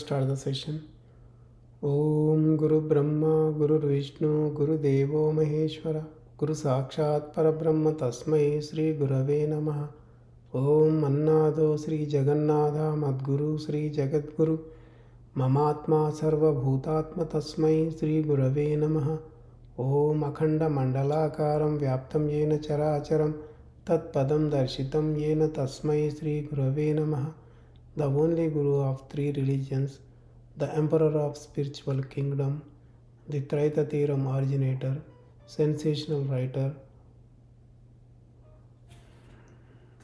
start the session. Om Guru Brahma Guru Vishnu Guru Devo Maheshwara Guru Sakshat Parabrahma Tasmai Sri Gurave Namaha. Om Annado Sri Jagannatha Madguru Sri Jagadguru Mamatma Sarva Bhutatma Tasmai Sri Gurave Namaha. Om Akhanda Mandalakaram Vyaptam Yena Characharam Tat Padam Darshitam Yena Tasmai Sri Gurave Namaha. The only Guru of three religions, the Emperor of spiritual kingdom, the Traitatiram originator, sensational writer,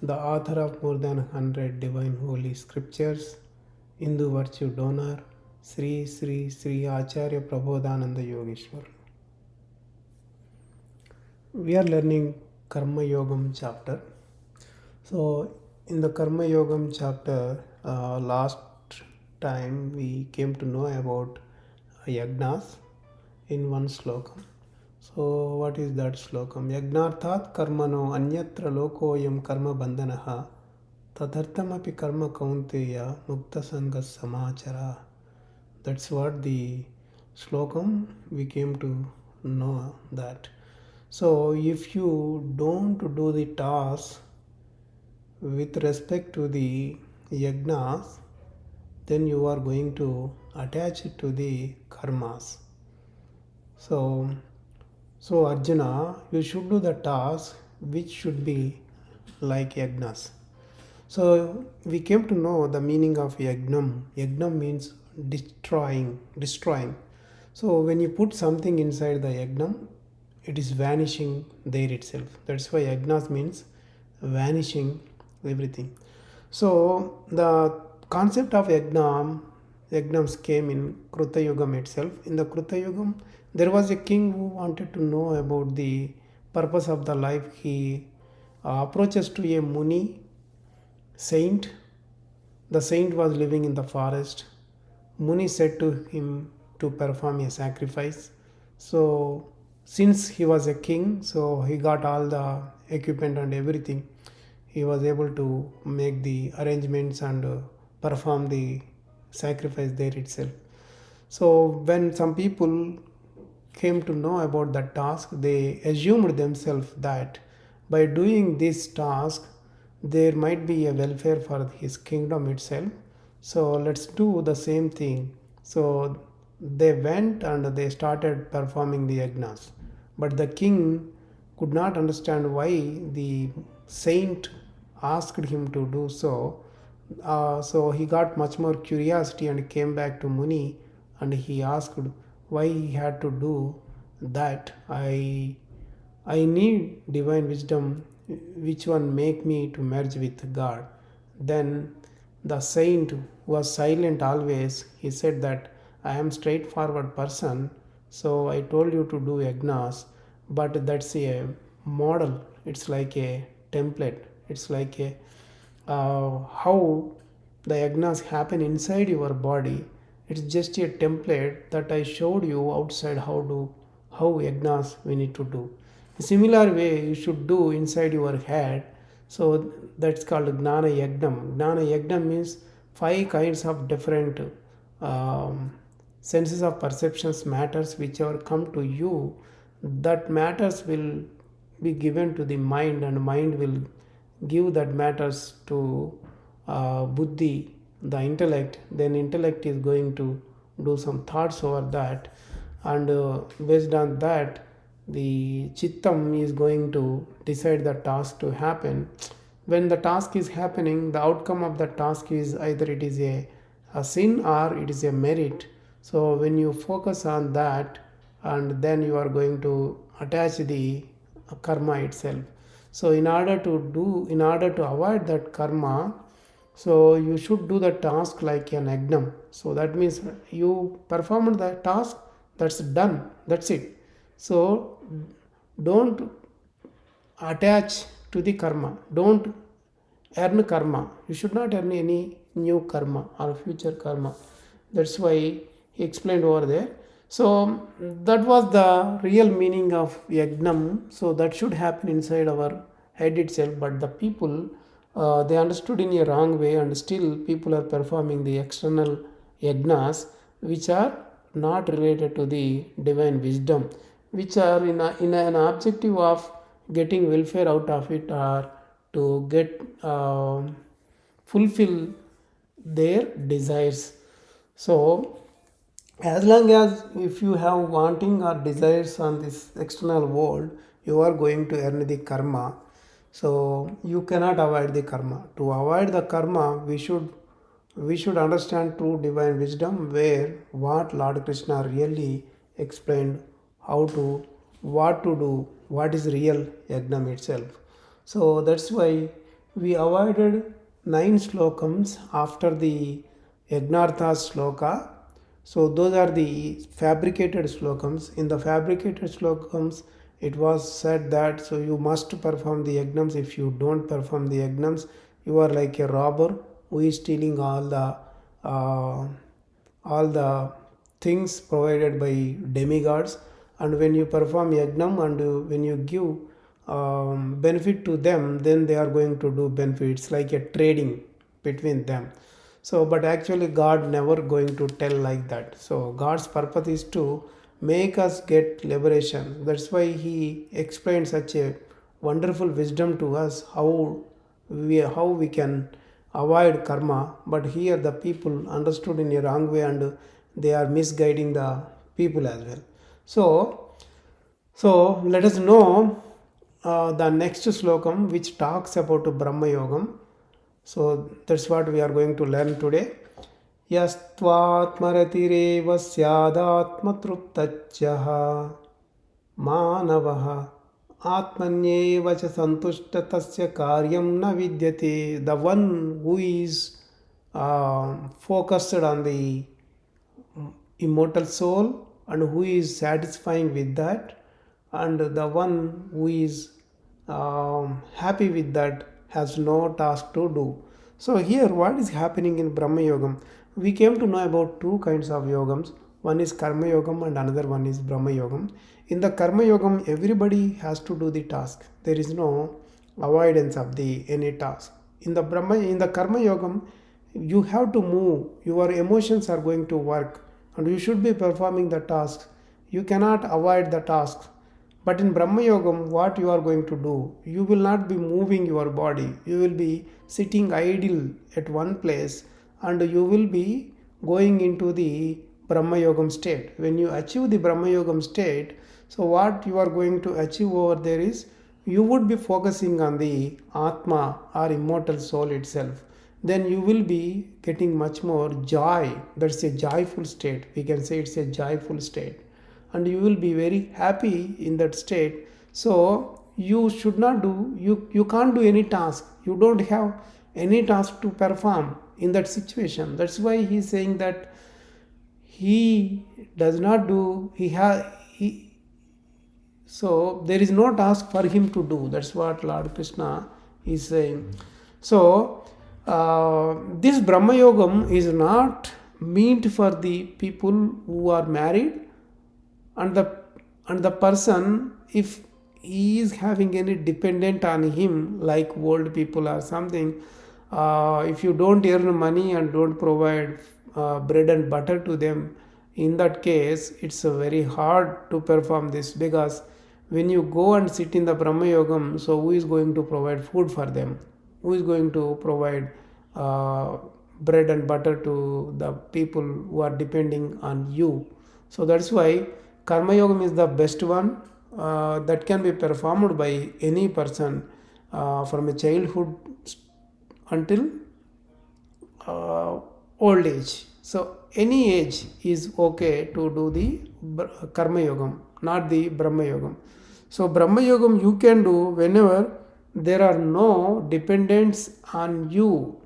the author of more than 100 divine holy scriptures, Hindu virtue donor, Sri Sri Sri Acharya Prabodhananda Yogeshwar. We are learning Karma Yogam chapter. So, in the Karma Yogam chapter, last time we came to know about yagnas in one slokam. So, what is that slokam? Yagnarthat karmano anyatra lokoyam karma bandhanaha tadarthamapi karma kaunteya mukta sangas samachara. That's what the slokam we came to know that. So, if you don't do the task with respect to the yagnas, then you are going to attach it to the karmas. So Arjuna, you should do the task which should be like yagnas. So we came to know the meaning of yagnam. Yagnam means destroying. So when you put something inside the yagnam, it is vanishing there itself. That's why yagnas means vanishing everything. So the concept of yagnams came in Kruta Yugam itself. In the Kruta Yugam, there was a king who wanted to know about the purpose of the life. He approaches to a Muni saint. The saint was living in the forest. Muni said to him to perform a sacrifice. So since he was a king, so he got all the equipment and everything. He was able to make the arrangements and perform the sacrifice there itself. So when some people came to know about that task, they assumed themselves that by doing this task there might be a welfare for his kingdom itself. So let's do the same thing. So they went and they started performing the yagnas. But the king could not understand why the saint asked him to do so. So he got much more curiosity and came back to Muni, and he asked why he had to do that. I need divine wisdom, which one make me to merge with God. Then the saint was silent always. He said that I am straightforward person, so I told you to do yagnas, but that's a model. It's like a template. It's like a how the yagnas happen inside your body. It's just a template that I showed you outside how yagnas we need to do. A similar way you should do inside your head. So that's called Gnana Yagnam. Gnana Yagnam means 5 kinds of different senses of perceptions, matters whichever come to you. That matters will be given to the mind, and mind will give that matters to buddhi, the intellect. Then intellect is going to do some thoughts over that, and based on that the chittam is going to decide the task to happen. When the task is happening, the outcome of the task is either it is a sin or it is a merit. So when you focus on that, and then you are going to attach the karma itself. So in order to avoid that karma, so you should do the task like an yagnam. So that means you performed the task, that's done, that's it. So don't attach to the karma, don't earn karma. You should not earn any new karma or future karma. That's why he explained over there. So that was the real meaning of yagnam. So that should happen inside our head itself, but the people they understood in a wrong way, and still people are performing the external yagnas which are not related to the divine wisdom, which are in an objective of getting welfare out of it, or to get fulfill their desires. So as long as if you have wanting or desires on this external world, you are going to earn the karma. So you cannot avoid the karma. To avoid the karma, we should understand true divine wisdom, where what Lord Krishna really explained, how to, what to do, what is real yagnam itself. So that's why we avoided 9 slokams after the yagnartha sloka. So those are the fabricated slokams. In the fabricated slokams, it was said that so you must perform the yagnams. If you don't perform the yagnams, you are like a robber who is stealing uh, all the things provided by demigods. And when you perform yagnam and when you give benefit to them, then they are going to do benefits, like a trading between them. So but actually God never going to tell like that. So God's purpose is to make us get liberation. That's why he explained such a wonderful wisdom to us, how we can avoid karma. But here the people understood in a wrong way, and they are misguiding the people as well. So let us know the next slokam, which talks about Brahma Yogam. So that's what we are going to learn today. Yastvatmaratirev syadatmatruptachyaha manavaha atmanyeva cha santushta tasya karyam na vidyate. The one who is focused on the immortal soul and who is satisfying with that, and the one who is happy with that has no task to do. So here what is happening in Brahma Yogam? We came to know about two kinds of yogams. One is Karma Yogam and another one is Brahma Yogam. In the Karma Yogam, everybody has to do the task. There is no avoidance of the any task. In the Karma Yogam, you have to move. Your emotions are going to work, and you should be performing the tasks. You cannot avoid the tasks. But in Brahma Yogam, what you are going to do? You will not be moving your body. You will be sitting idle at one place, and you will be going into the Brahma Yogam state. When you achieve the Brahma Yogam state, so what you are going to achieve over there is, you would be focusing on the Atma or immortal soul itself. Then you will be getting much more joy. That's a joyful state. We can say it's a joyful state. And you will be very happy in that state. So you should not do, you can't do any task. You don't have any task to perform in that situation. That's why he is saying that he does not do, so there is no task for him to do. That's what Lord Krishna is saying. So this Brahma Yogam is not meant for the people who are married, and the person, if he is having any dependent on him, like old people or something, if you don't earn money and don't provide bread and butter to them, in that case it's very hard to perform this. Because when you go and sit in the Brahma Yogam, so who is going to provide food for them? Who is going to provide bread and butter to the people who are depending on you? So that's why Karma Yogam is the best one that can be performed by any person from a childhood until old age. So any age is okay to do the Karma Yogam, not the Brahma Yogam. So Brahma Yogam you can do whenever there are no dependents on you.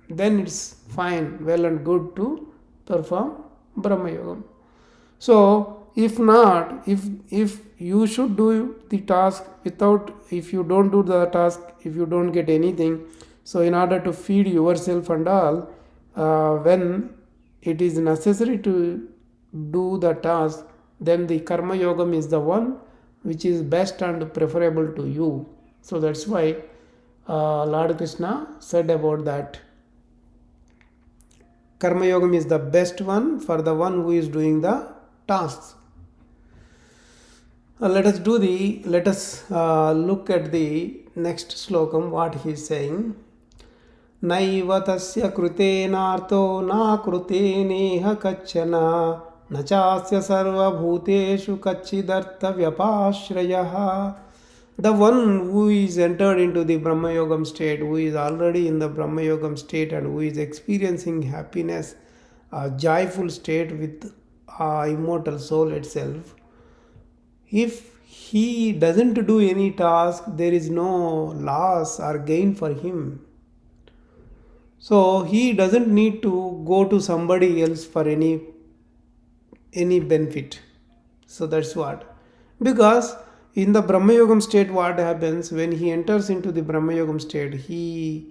Then it's fine, well and good to perform Brahma Yogam. So if not, if you should do the task without, if you don't do the task, if you don't get anything, so in order to feed yourself and all, when it is necessary to do the task, then the Karma Yogam is the one which is best and preferable to you. So that's why Lord Krishna said about that. Karma Yogam is the best one for the one who is doing the tasks. Let us look at the next slokam, what he is saying. Naiva tasya krutenartho na kruteneha kachana na chasya sarva bhuteshu kachidartha vyapashrayaha. The one who is entered into the Brahma Yogam state, who is already in the Brahma Yogam state and who is experiencing happiness, a joyful state with immortal soul itself, if he doesn't do any task, there is no loss or gain for him. So he doesn't need to go to somebody else for any benefit. So that's what. Because in the Brahma Yogam state, what happens when he enters into the Brahma Yogam state, he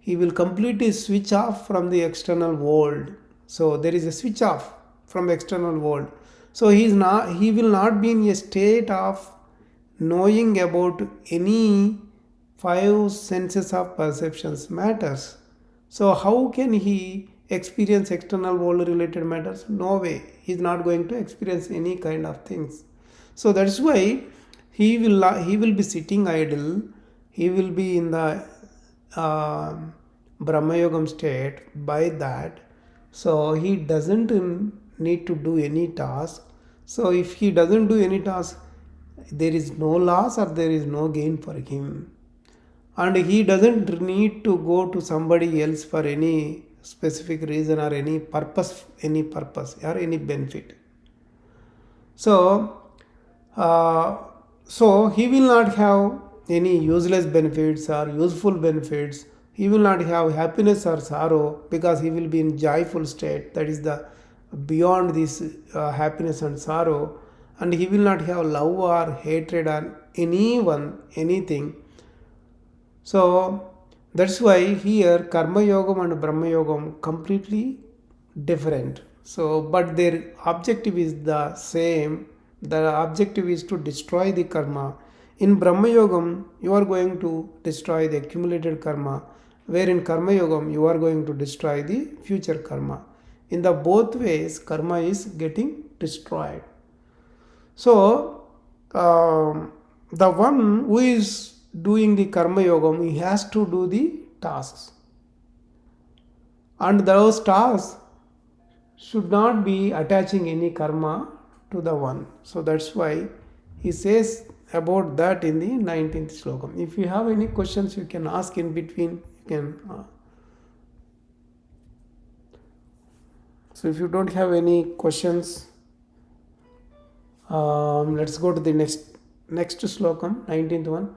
will completely switch off from the external world. So there is a switch off from external world. So he will not be in a state of knowing about any five senses of perceptions matters. So how can he experience external world related matters? No way. He is not going to experience any kind of things. So that's why he will be sitting idle. He will be in the Brahma Yogam state by that. So he doesn't need to do any task. So if he doesn't do any task, there is no loss or there is no gain for him. And he doesn't need to go to somebody else for any specific reason or any purpose or any benefit. So he will not have any useless benefits or useful benefits. He will not have happiness or sorrow because he will be in joyful state. That is the beyond this happiness and sorrow. And he will not have love or hatred on anyone, anything. So that's why here Karma Yogam and Brahma Yogam completely different. So but their objective is the same. The objective is to destroy the karma. In Brahma Yogam, you are going to destroy the accumulated karma, where in Karma Yogam, you are going to destroy the future karma. In the both ways, karma is getting destroyed. So the one who is doing the Karma Yogam, he has to do the tasks. And those tasks should not be attaching any karma to the one. So that's why he says about that in the 19th slokam. If you have any questions, you can ask in between. So if you don't have any questions, let's go to the next slokam, 19th one.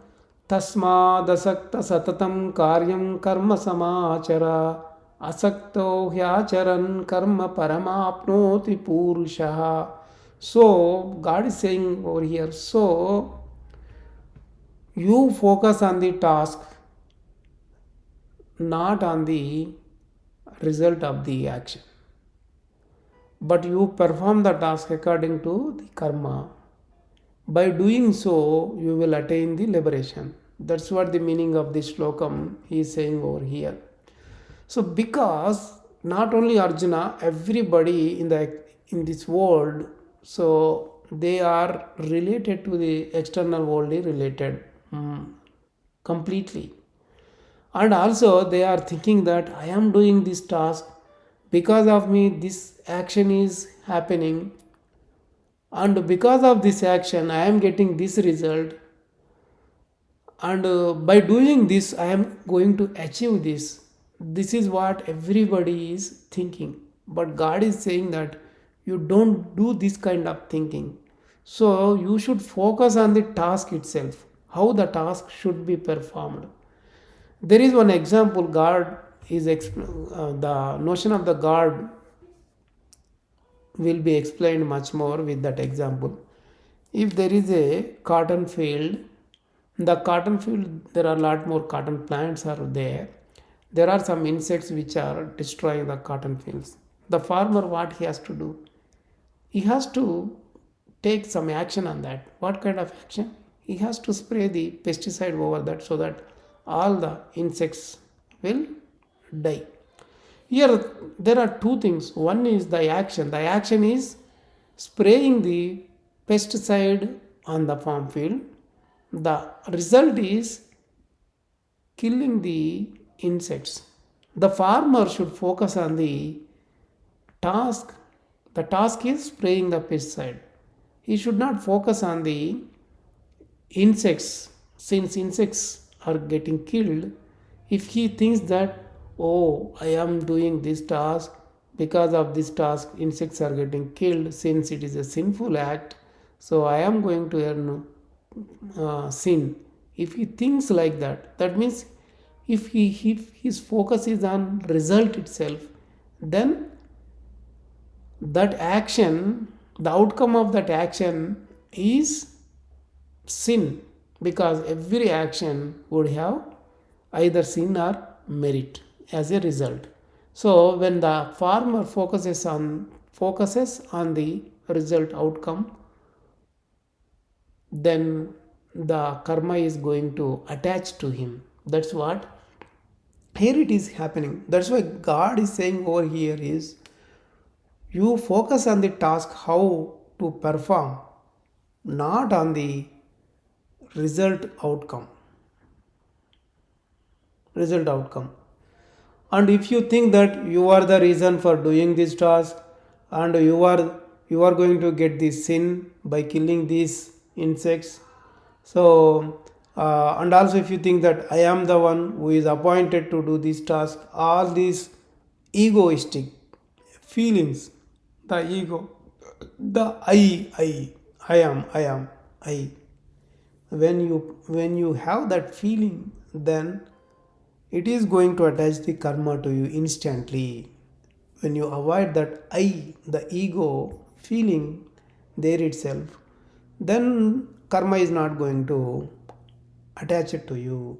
Tasmadasakta satatam karyam karma samachara asakto hyacharan karma paramapnoti purushaha. So God is saying over here, so you focus on the task, not on the result of the action, but you perform the task according to the karma. By doing so, you will attain the liberation. That's what the meaning of this slokam he is saying over here. So because not only Arjuna, everybody in this world, so they are related to the external world, related completely. And also they are thinking that I am doing this task, because of me this action is happening, and because of this action I am getting this result, and by doing this I am going to achieve this. This is what everybody is thinking. But God is saying that you don't do this kind of thinking. So you should focus on the task itself, how the task should be performed. There is one example. God is the notion of the God will be explained much more with that example. If there is a cotton field, the cotton field, there are a lot more cotton plants are there. There are some insects which are destroying the cotton fields. The farmer, what he has to do? He has to take some action on that. What kind of action? He has to spray the pesticide over that so that all the insects will die. Here there are two things. One is the action is spraying the pesticide on the farm field. The result is killing the insects. The farmer should focus on the task. The task is spraying the pesticide. He should not focus on the insects. Since insects are getting killed, if he thinks that, oh, I am doing this task, because of this task insects are getting killed, since it is a sinful act, so I am going to earn sin. If he thinks like that, that means if his focus is on result itself, then that action, the outcome of that action is sin, because every action would have either sin or merit as a result. So when the farmer focuses on the result outcome, then the karma is going to attach to him. That's what here it is happening. That's why God is saying over here is, you focus on the task how to perform, not on the result outcome. And if you think that you are the reason for doing this task, and you are going to get this sin by killing these insects, so and also if you think that I am the one who is appointed to do this task, all these egoistic feelings, the ego, the I, when you have that feeling, then it is going to attach the karma to you instantly. When you avoid that I, the ego feeling there itself, then karma is not going to attach it to you.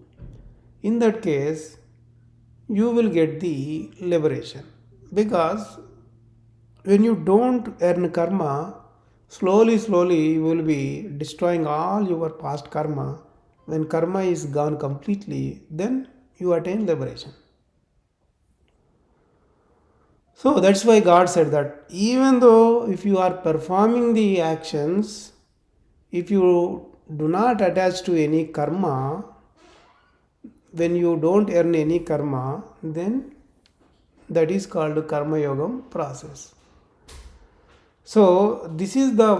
In that case, you will get the liberation, because when you don't earn karma, slowly you will be destroying all your past karma. When karma is gone completely, then you attain liberation. So that's why God said that even though if you are performing the actions, if you do not attach to any karma, when you don't earn any karma, then that is called karma yogam process. So this is the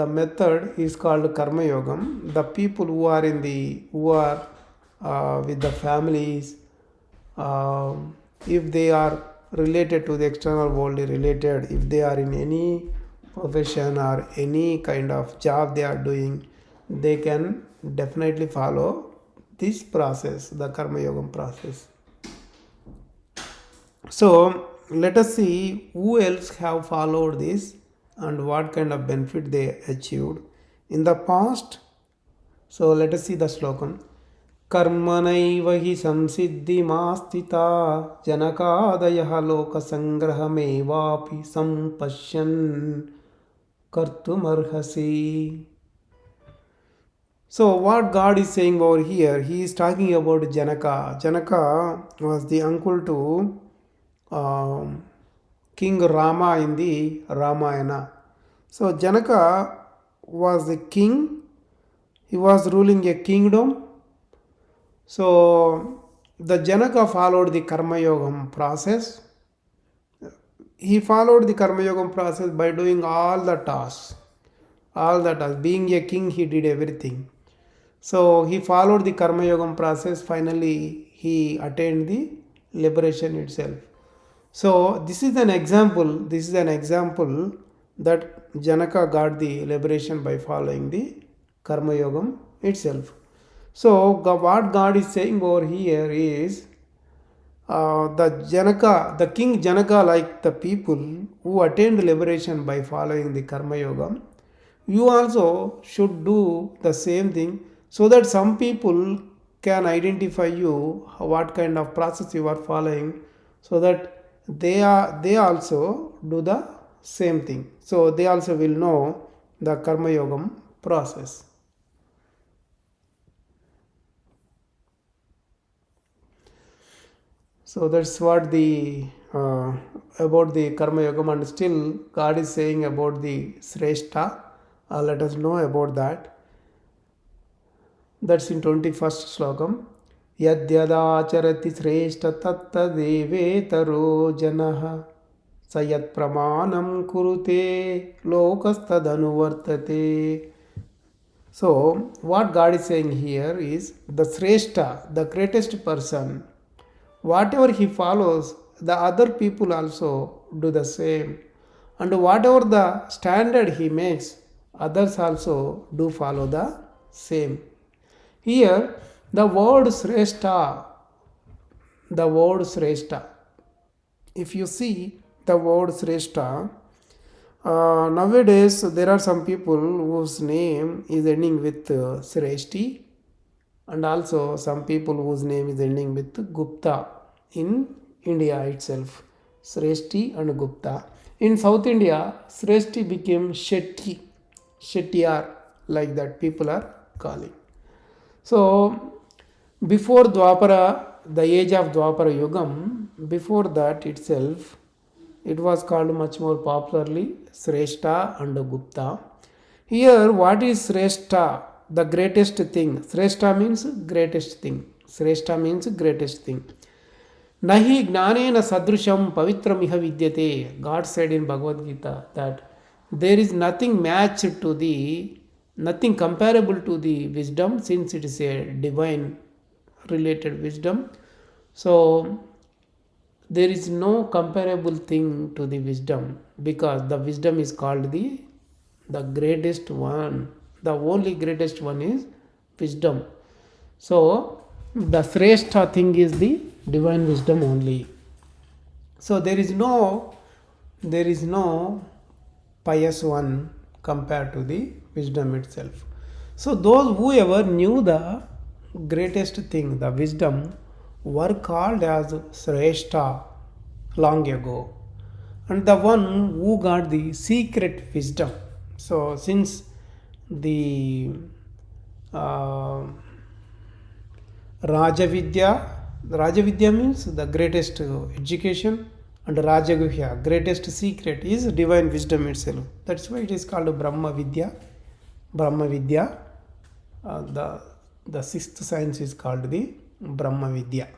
method is called karma yogam. The people who are with the families, if they are related to the external world, related, if they are in any profession or any kind of job they are doing, they can definitely follow this process, the karma yogam process. So let us see who else have followed this and what kind of benefit they achieved in the past. So let us see the slokam. कर्मणैव हि संसिद्धिमास्थिता जनकादयः लोकसङ्ग्रहमेवापि सम्पश्यन् कर्तुमर्हसि. So what God is saying over here, he is talking about Janaka. Janaka was the uncle to King Rama in the Ramayana. So Janaka was the king. He was ruling a kingdom. So the Janaka followed the Karma Yogam process. He followed the Karma Yogam process by doing all the tasks. Being a king, he did everything. So he followed the Karma Yogam process. Finally, he attained the liberation itself. So this is an example. That Janaka got the liberation by following the Karma Yogam itself. So what God is saying over here is, the king Janaka, like the people who attained liberation by following the Karma Yoga, you also should do the same thing, so that some people can identify you what kind of process you are following, so that they also do the same thing. So they also will know the Karma Yogam process. So that's what the uh, about the karma yogam, and still God is saying about the shrestha. Let us know about that. That's in 21st slokam. Yadyadacharati shrestha tatta devetaro janah sayat pramanam kurute lokastadanuvartate. So, what God is saying here is the Sreshta, the greatest person, whatever he follows, the other people also do the same. And whatever the standard he makes, others also do follow the same. Here, the word Sreshta, the word Sreshta, if you see the word Sreshta, nowadays there are some people whose name is ending with Sreshti, and also some people whose name is ending with Gupta in India itself. Sreshti and Gupta. In South India, Sreshti became Shetty, Shettiar, like that people are calling. So, before Dwapara, the age of Dwapara Yugam, before that itself, it was called much more popularly Sreshta and Gupta. Here, what is Sreshta? The greatest thing. Sreshta means greatest thing. Sreshta means greatest thing. Nahi gnanena sadrusham pavitramiha vidyate. God said in Bhagavad Gita that there is nothing matched to the, nothing comparable to the wisdom, since it is a divine related wisdom. So there is no comparable thing to the wisdom, because the wisdom is called the greatest one. The only greatest one is wisdom. So the shrestha thing is the divine wisdom only. So there is no pious one compared to the wisdom itself. So those whoever knew the greatest thing, the wisdom, were called as Sreshta long ago, and the one who got the secret wisdom. So since the uh, Rajavidya means the greatest education, and Rajaguhya, greatest secret, is divine wisdom itself. That's why it is called Brahma Vidya. Brahma Vidya, the sixth science is called the Brahma Vidya.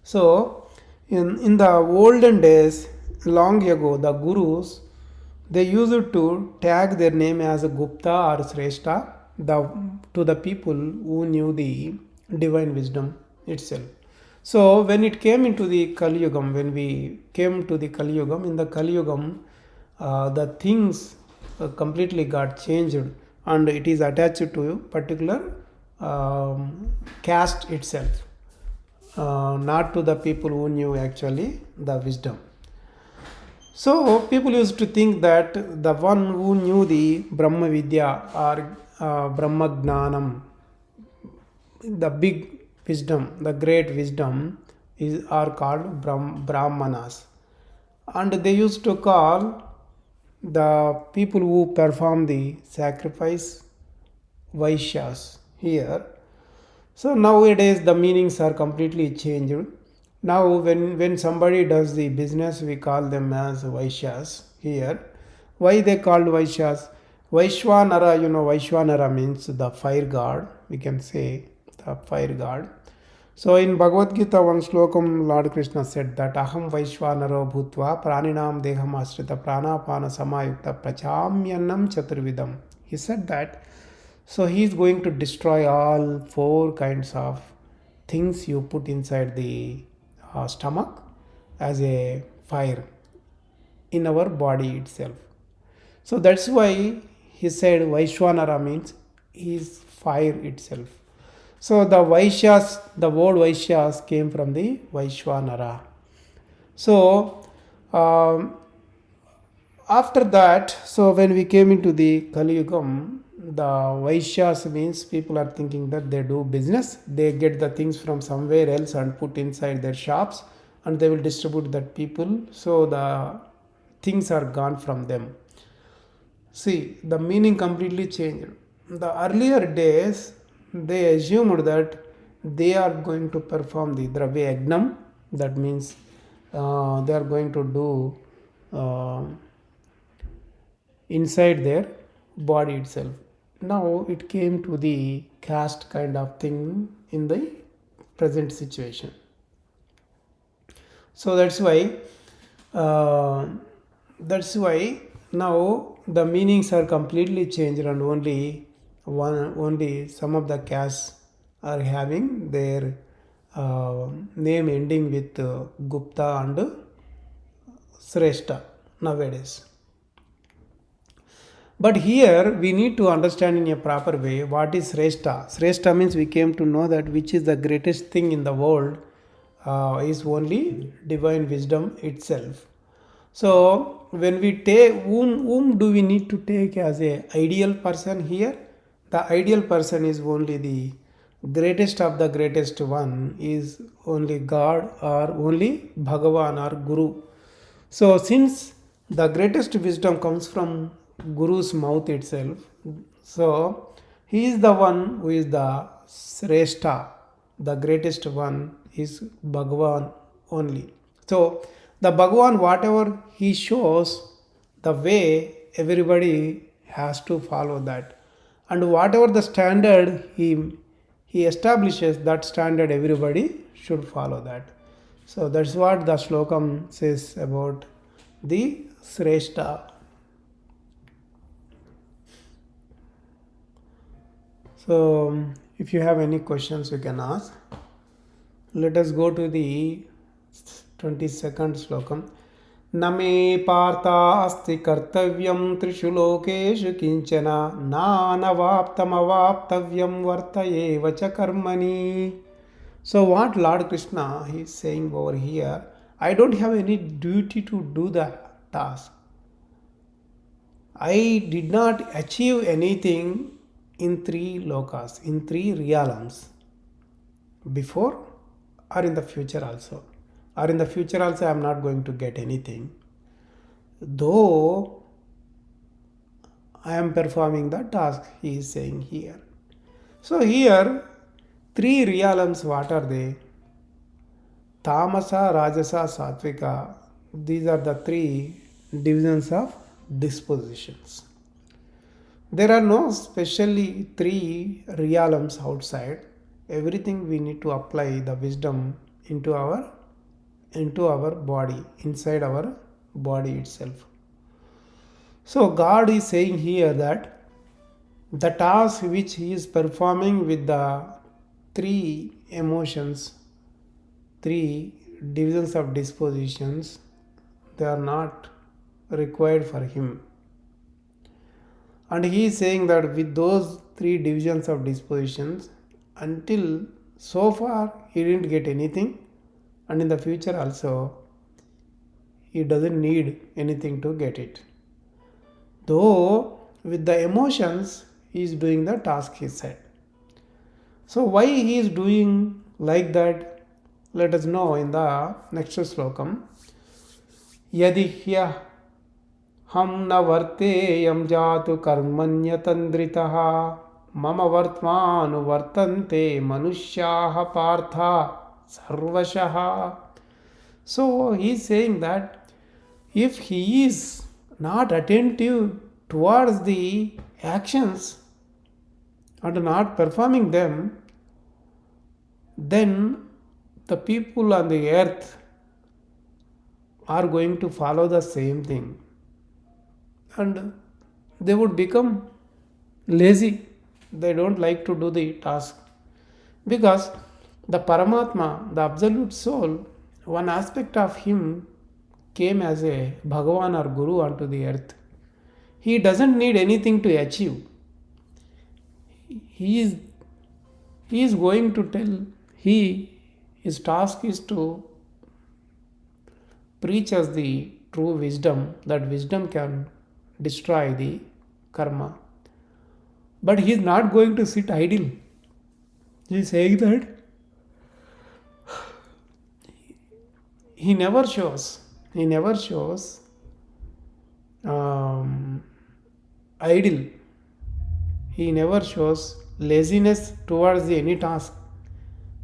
So, in the olden days, long ago, the gurus, they used to tag their name as Gupta or Sreshta to the people who knew the divine wisdom itself. So, when it came into the Kali Yugam, when we came to the Kali Yugam, in the Kali Yugam, the things completely got changed, and it is attached to a particular caste itself, not to the people who knew actually the wisdom. So people used to think that the one who knew the Brahma Vidya or Brahma Gnanam, the big wisdom, the great wisdom, are called Brahmanas, and they used to call the people who perform the sacrifice Vaishyas here. So nowadays the meanings are completely changed. Now when somebody does the business, we call them as Vaishyas here. Why they called Vaishyas? Vaishwanara, Vaishwanara means the fire god, we can say the fire god. So in Bhagavad Gita, one Slokam, Lord Krishna said that Aham Vaishwanaro Bhutva Praninam Deham Ashrita Pranapana Samayukta Prachamyanam Chaturvidam. He said that, so he is going to destroy all four kinds of things you put inside the stomach as a fire in our body itself. So that's why he said Vaishwanara means he is fire itself. So the Vaishyas, the word Vaishyas came from the Vaishwanara. So after that, so when we came into the Kali Yugam, the Vaishyas means people are thinking that they do business, they get the things from somewhere else and put inside their shops, and they will distribute that people, so the things are gone from them. See, the meaning completely changed. The earlier days, they assumed that they are going to perform the Dravya Yagnam, that means they are going to do uh, inside their body itself. Now it came to the caste kind of thing in the present situation. So uh, that's why now the meanings are completely changed, and only some of the castes are having their name ending with Gupta and Sreshta nowadays. But here we need to understand in a proper way what is Sreshta. Sreshta means we came to know that which is the greatest thing in the world is only divine wisdom itself. So when we take whom do we need to take as a ideal person here? The ideal person is only the greatest of the greatest one is only God or only Bhagavan or Guru. So since the greatest wisdom comes from Guru's mouth itself, so he is the one who is the Sreshta, the greatest one is Bhagavan only. So the Bhagavan, whatever he shows, the way everybody has to follow that. And whatever the standard he establishes, that standard everybody should follow that. So that's what the Shlokam says about the Sreshta. So if you have any questions, you can ask. Let us go to the 22nd Shlokam. न मे पार्थास्ति कर्तव्यं त्रिषु लोकेषु किंचन नानवाप्तमवाप्तव्यं वर्त एव च कर्मणि. So what Lord Krishna is saying over here, I don't have any duty to do the task. I did not achieve anything in three lokas, in three realms, before or in the future also. Or in the future also I am not going to get anything. Though I am performing the task, he is saying here. So here, three realms, what are they? Tamasa, Rajasa, Satvika. These are the three divisions of dispositions. There are no specially three realms outside. Everything we need to apply the wisdom into our body, inside our body itself. So God is saying here that the task which he is performing with the three emotions, three divisions of dispositions, they are not required for him. And he is saying that with those three divisions of dispositions, until so far he didn't get anything, and in the future also he doesn't need anything to get it. Though with the emotions he is doing the task, he said. So why he is doing like that, let us know in the next slokam. Yadi hya हम न वर्तेयं जातु कर्मण्यतन्द्रितः मम वर्त्मानुवर्तन्ते मनुष्याः Partha sarvashah. So he is saying that if he is not attentive towards the actions and not performing them, then the people on the earth are going to follow the same thing, and they would become lazy. They don't like to do the task, because the Paramatma, the Absolute Soul, one aspect of him came as a Bhagavan or Guru onto the earth. He doesn't need anything to achieve. He is going to tell, his task is to preach us the true wisdom, that wisdom can destroy the karma. But he is not going to sit idle. He is saying that he never shows idle. He never shows laziness towards any task.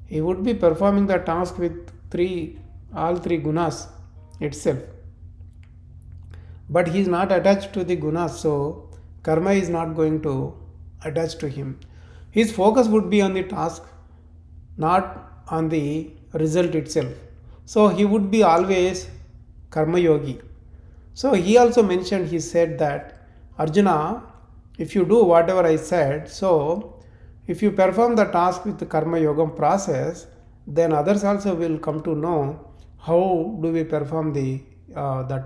He would be performing the task with three all three gunas itself. But he is not attached to the gunas, so karma is not going to attach to him. His focus would be on the task, not on the result itself. So he would be always karma yogi. So he also mentioned, he said that Arjuna, if you do whatever I said, so if you perform the task with the karma yogam process, then others also will come to know how do we perform the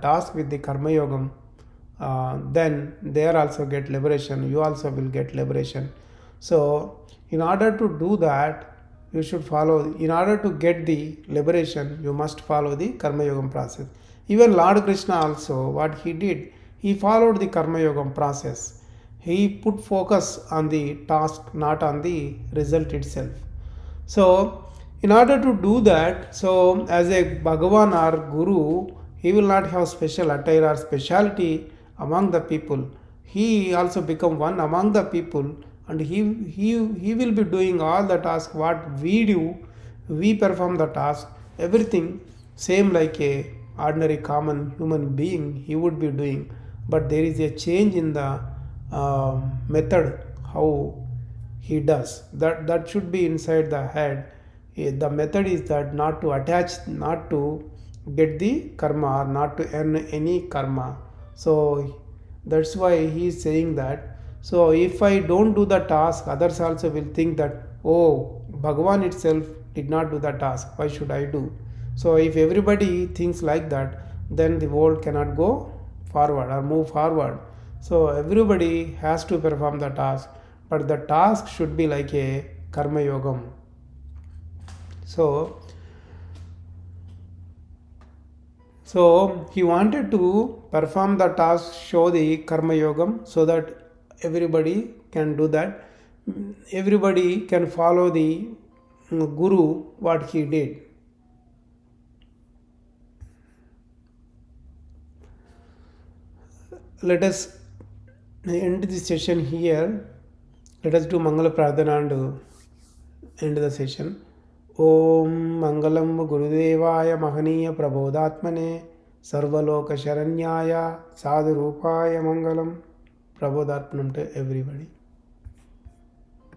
task with the karma yogam. Then they also get liberation. You also will get liberation. So in order to do that, you should follow. In order to get the liberation, you must follow the karma yogam process. Even Lord Krishna also, what he did, he followed the karma yogam process. He put focus on the task, not on the result itself. So in order to do that, so as a Bhagavan or Guru, he will not have special attire or speciality among the people. He also become one among the people, and he will be doing all the task what we do. We perform the task, everything same like a ordinary common human being he would be doing. But there is a change in the method how he does. That should be inside the head. The method is that not to attach, not to get the karma, or not to earn any karma. So that's why he is saying that. So if I don't do the task, others also will think that, oh, Bhagavan itself did not do the task, why should I do? So if everybody thinks like that, then the world cannot go forward or move forward. So everybody has to perform the task, but the task should be like a karma yogam. So he wanted to perform the task, show the karma yogam, so that everybody can do that. Everybody can follow the guru what he did. Let us end this session here. Let us do Mangala Pradhana and end the session. Om Mangalam Gurudevaya Mahaniya Prabodhatmane Sarvaloka Sharanyaya Sadhurupaya Mangalam. Prabodharpanam to everybody.